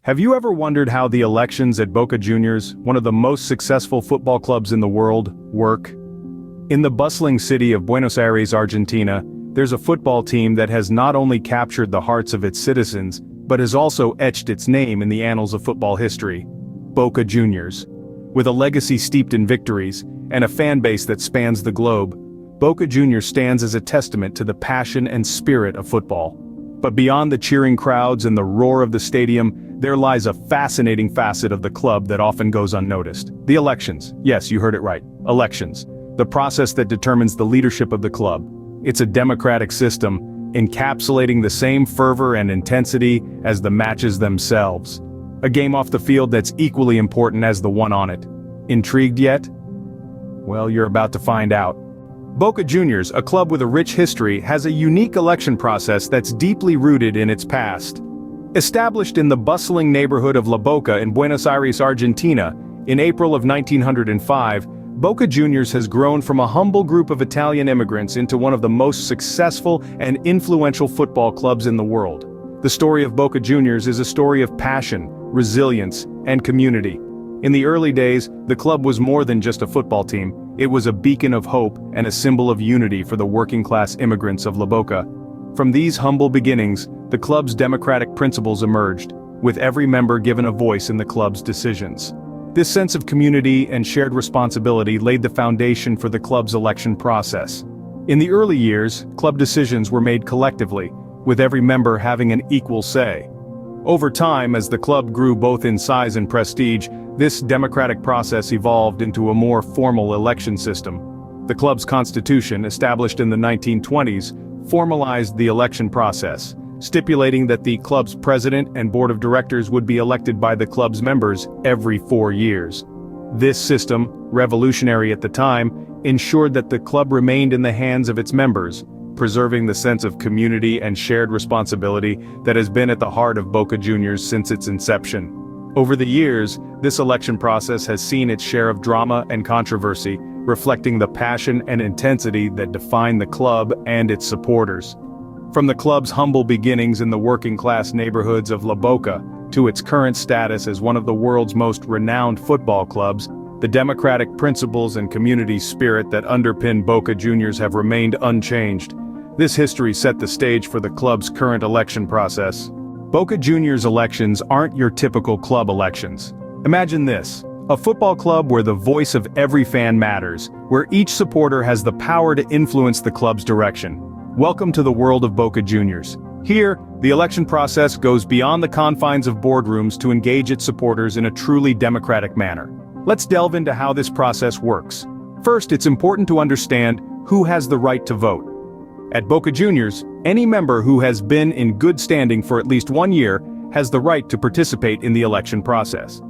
Have you ever wondered how the elections at Boca Juniors, one of the most successful football clubs in the world, work? In the bustling city of Buenos Aires, Argentina, there's a football team that has not only captured the hearts of its citizens, but has also etched its name in the annals of football history. Boca Juniors. With a legacy steeped in victories, and a fan base that spans the globe, Boca Juniors stands as a testament to the passion and spirit of football. But beyond the cheering crowds and the roar of the stadium, there lies a fascinating facet of the club that often goes unnoticed. The elections. Yes, you heard it right. Elections. The process that determines the leadership of the club. It's a democratic system, encapsulating the same fervor and intensity as the matches themselves. A game off the field that's equally important as the one on it. Intrigued yet? Well, you're about to find out. Boca Juniors, a club with a rich history, has a unique election process that's deeply rooted in its past. Established in the bustling neighborhood of La Boca in Buenos Aires, Argentina, in April of 1905, Boca Juniors has grown from a humble group of Italian immigrants into one of the most successful and influential football clubs in the world. The story of Boca Juniors is a story of passion, resilience, and community. In the early days, the club was more than just a football team. It was a beacon of hope and a symbol of unity for the working-class immigrants of La Boca. From these humble beginnings, the club's democratic principles emerged, with every member given a voice in the club's decisions. This sense of community and shared responsibility laid the foundation for the club's election process. In the early years, club decisions were made collectively, with every member having an equal say. Over time, as the club grew both in size and prestige, this democratic process evolved into a more formal election system. The club's constitution, established in the 1920s, formalized the election process, stipulating that the club's president and board of directors would be elected by the club's members every 4 years. This system, revolutionary at the time, ensured that the club remained in the hands of its members, preserving the sense of community and shared responsibility that has been at the heart of Boca Juniors since its inception. Over the years, this election process has seen its share of drama and controversy, reflecting the passion and intensity that define the club and its supporters. From the club's humble beginnings in the working-class neighborhoods of La Boca to its current status as one of the world's most renowned football clubs, the democratic principles and community spirit that underpin Boca Juniors have remained unchanged. This history set the stage for the club's current election process. Boca Juniors elections aren't your typical club elections. Imagine this: a football club where the voice of every fan matters, where each supporter has the power to influence the club's direction. Welcome to the world of Boca Juniors. Here, the election process goes beyond the confines of boardrooms to engage its supporters in a truly democratic manner. Let's delve into how this process works. First, it's important to understand who has the right to vote. At Boca Juniors, any member who has been in good standing for at least 1 year has the right to participate in the election process.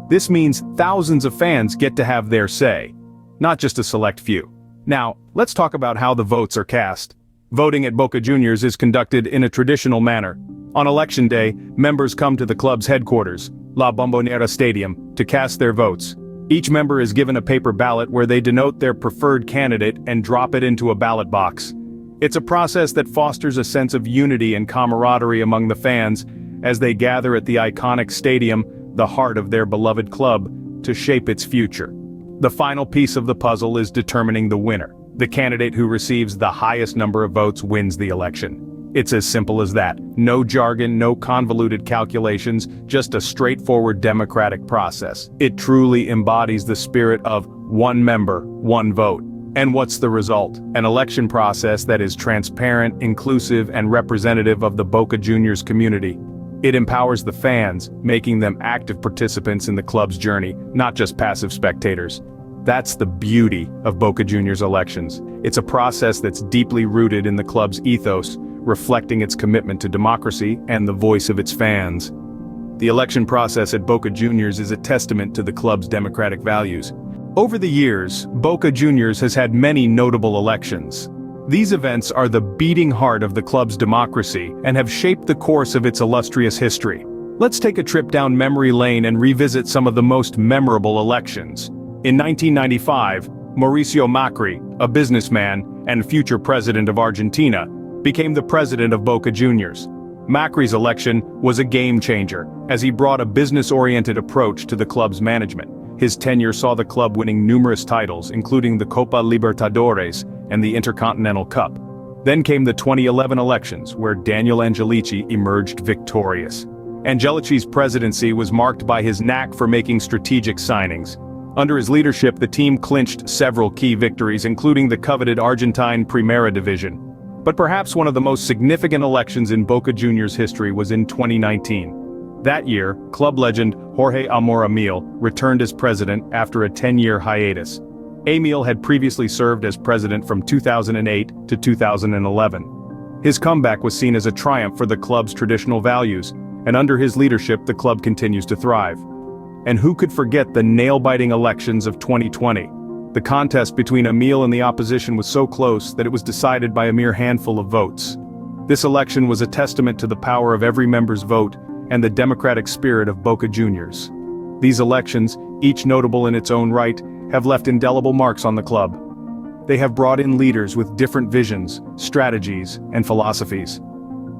This means thousands of fans get to have their say, not just a select few. Now, let's talk about how the votes are cast. Voting at Boca Juniors is conducted in a traditional manner. On election day, members come to the club's headquarters, La Bombonera Stadium, to cast their votes. Each member is given a paper ballot where they denote their preferred candidate and drop it into a ballot box. It's a process that fosters a sense of unity and camaraderie among the fans as they gather at the iconic stadium, the heart of their beloved club, to shape its future. The final piece of the puzzle is determining the winner. The candidate who receives the highest number of votes wins the election. It's as simple as that. No jargon, no convoluted calculations, just a straightforward democratic process. It truly embodies the spirit of one member, one vote. And what's the result? An election process that is transparent, inclusive, and representative of the Boca Juniors community. It empowers the fans, making them active participants in the club's journey, not just passive spectators. That's the beauty of Boca Juniors elections. It's a process that's deeply rooted in the club's ethos, reflecting its commitment to democracy and the voice of its fans. The election process at Boca Juniors is a testament to the club's democratic values. Over the years, Boca Juniors has had many notable elections. These events are the beating heart of the club's democracy and have shaped the course of its illustrious history. Let's take a trip down memory lane and revisit some of the most memorable elections. In 1995, Mauricio Macri, a businessman and future president of Argentina, became the president of Boca Juniors. Macri's election was a game-changer, as he brought a business-oriented approach to the club's management. His tenure saw the club winning numerous titles, including the Copa Libertadores and the Intercontinental Cup. Then came the 2011 elections, where Daniel Angelici emerged victorious. Angelici's presidency was marked by his knack for making strategic signings. Under his leadership, the team clinched several key victories, including the coveted Argentine Primera Division. But perhaps one of the most significant elections in Boca Juniors history was in 2019. That year, club legend Jorge Amor Emil returned as president after a 10-year hiatus. Emil had previously served as president from 2008 to 2011. His comeback was seen as a triumph for the club's traditional values, and under his leadership the club continues to thrive. And who could forget the nail-biting elections of 2020? The contest between Emil and the opposition was so close that it was decided by a mere handful of votes. This election was a testament to the power of every member's vote and the democratic spirit of Boca Juniors. These elections, each notable in its own right, have left indelible marks on the club. They have brought in leaders with different visions, strategies, and philosophies.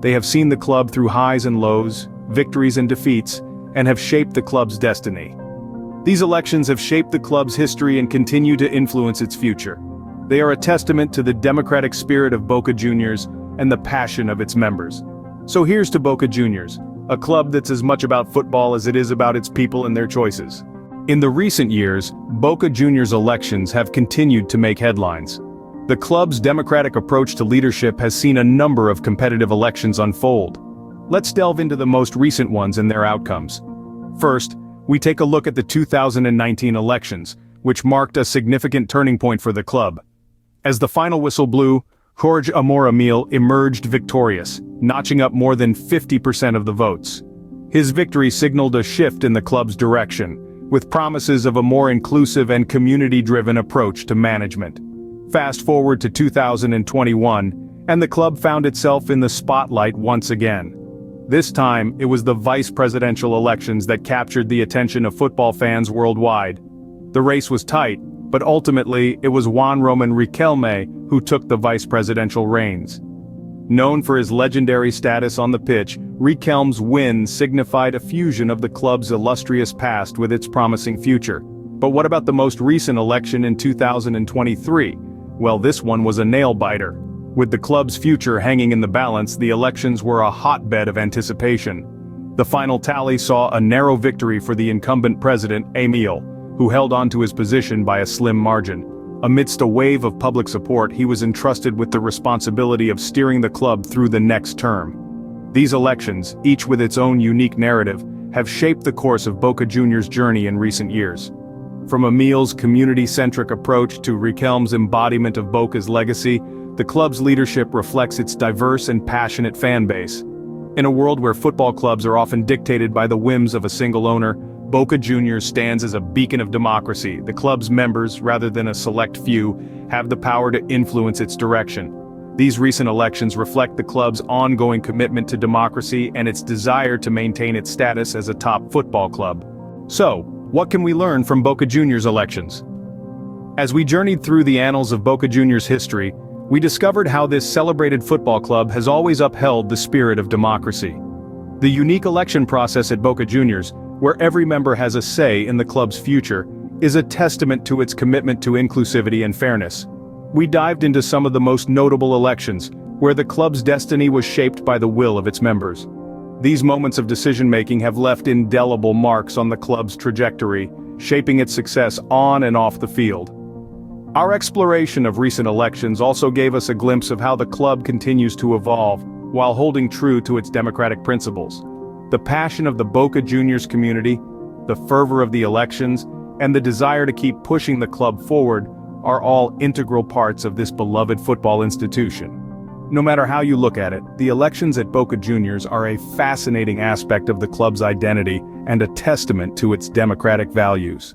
They have seen the club through highs and lows, victories and defeats, and have shaped the club's destiny. These elections have shaped the club's history and continue to influence its future. They are a testament to the democratic spirit of Boca Juniors and the passion of its members. So here's to Boca Juniors, a club that's as much about football as it is about its people and their choices. In the recent years, Boca Juniors elections have continued to make headlines. The club's democratic approach to leadership has seen a number of competitive elections unfold. Let's delve into the most recent ones and their outcomes. First, we take a look at the 2019 elections, which marked a significant turning point for the club. As the final whistle blew, Jorge Amor Emil emerged victorious, notching up more than 50% of the votes. His victory signaled a shift in the club's direction, with promises of a more inclusive and community-driven approach to management. Fast forward to 2021, and the club found itself in the spotlight once again. This time, it was the vice presidential elections that captured the attention of football fans worldwide. The race was tight, but ultimately it was Juan Roman Riquelme who took the vice presidential reins. Known for his legendary status on the pitch, Riquelme's win signified a fusion of the club's illustrious past with its promising future. But what about the most recent election in 2023? Well, this one was a nail-biter. With the club's future hanging in the balance, the elections were a hotbed of anticipation. The final tally saw a narrow victory for the incumbent president, Emil, who held on to his position by a slim margin. Amidst a wave of public support, he was entrusted with the responsibility of steering the club through the next term. These elections, each with its own unique narrative, have shaped the course of Boca Juniors' journey in recent years. From Emil's community-centric approach to Riquelme's embodiment of Boca's legacy, the club's leadership reflects its diverse and passionate fan base. In a world where football clubs are often dictated by the whims of a single owner, Boca Juniors stands as a beacon of democracy. The club's members, rather than a select few, have the power to influence its direction. These recent elections reflect the club's ongoing commitment to democracy and its desire to maintain its status as a top football club. So, what can we learn from Boca Juniors elections? As we journeyed through the annals of Boca Juniors history, we discovered how this celebrated football club has always upheld the spirit of democracy. The unique election process at Boca Juniors, where every member has a say in the club's future, is a testament to its commitment to inclusivity and fairness. We dived into some of the most notable elections, where the club's destiny was shaped by the will of its members. These moments of decision-making have left indelible marks on the club's trajectory, shaping its success on and off the field. Our exploration of recent elections also gave us a glimpse of how the club continues to evolve, while holding true to its democratic principles. The passion of the Boca Juniors community, the fervor of the elections, and the desire to keep pushing the club forward are all integral parts of this beloved football institution. No matter how you look at it, the elections at Boca Juniors are a fascinating aspect of the club's identity and a testament to its democratic values.